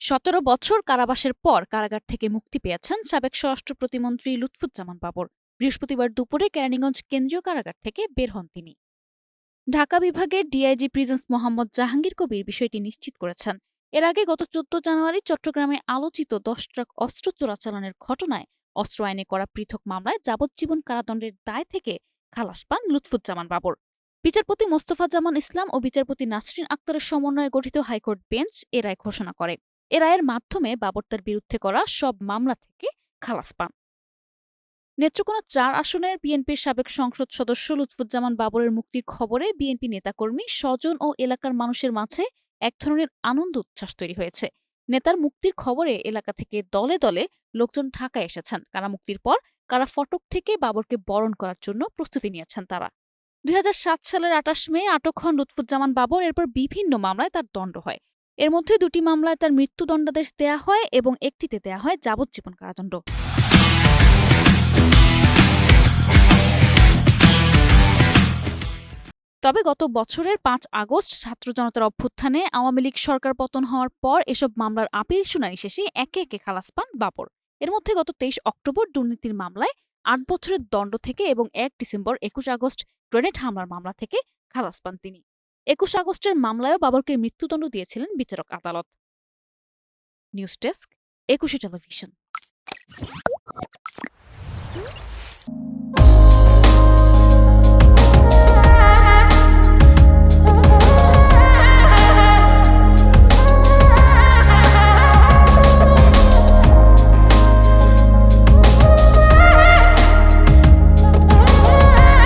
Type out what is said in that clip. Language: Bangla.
১৭ বছর কারাবাসের পর কারাগার থেকে মুক্তি পেয়েছেন সাবেক স্বরাষ্ট্র প্রতিমন্ত্রী লুৎফুজ্জামান বাবর। বৃহস্পতিবার দুপুরে কেরানীগঞ্জ কেন্দ্রীয় কারাগার থেকে বের হন তিনি। ঢাকা বিভাগের ডিআইজি প্রিজেন্স মোহাম্মদ জাহাঙ্গীর কবির বিষয়টি নিশ্চিত করেছেন। এর আগে গত ১৪ জানুয়ারি চট্টগ্রামে আলোচিত ১০ ট্রাক অস্ত্র চোরাচালানের ঘটনায় অস্ত্র আইনে করা পৃথক মামলায় যাবজ্জীবন কারাদণ্ডের দায় থেকে খালাস পান লুৎফুজ্জামান বাবর। বিচারপতি মোস্তফা জামান ইসলাম ও বিচারপতি নাসরিন আক্তারের সমন্বয়ে গঠিত হাইকোর্ট বেঞ্চ এ রায় ঘোষণা করে। এ রায়ের মাধ্যমে বাবর তার বিরুদ্ধে করা সব মামলা থেকে খালাস পান। নেত্রকোনা ৪ আসনের বিএনপির সাবেক সংসদ সদস্য লুৎফুজ্জামান বাবরের মুক্তির খবরে বিএনপি নেতাকর্মী, স্বজন ও এলাকার মানুষের মাঝে এক ধরনের আনন্দ উচ্ছ্বাস তৈরি হয়েছে। নেতার মুক্তির খবরে এলাকা থেকে দলে দলে লোকজন ঢাকায় এসেছেন। কারা মুক্তির পর কারা ফটক থেকে বাবরকে বরণ করার জন্য প্রস্তুতি নিয়েছেন তারা। ২০০৭ সালের ২৮ মে আটক হন লুৎফুজ্জামান বাবর। এরপর বিভিন্ন মামলায় তার দণ্ড হয়। এর মধ্যে ২টি মামলায় তার মৃত্যুদণ্ডাদেশ দেয়া হয় এবং একটিতে দেয়া হয় যাবজ্জীবন কারাদণ্ড। তবে গত বছরের ৫ আগস্ট ছাত্র জনতার অভ্যুত্থানে আওয়ামী লীগ সরকার পতন হওয়ার পর এসব মামলার আপিল শুনানি শেষে একে একে খালাস পান বাবর। এর মধ্যে গত ২৩ অক্টোবর দুর্নীতির মামলায় ৮ বছরের দণ্ড থেকে এবং ১ ডিসেম্বর ২১ আগস্ট গ্রেনেড হামলার মামলা থেকে খালাস পান তিনি। ২১ আগস্টের মামলায়ও বাবরকে মৃত্যুদণ্ড দিয়েছিলেন বিচারক আদালত। নিউজ ডেস্ক, একুশে টেলিভিশন।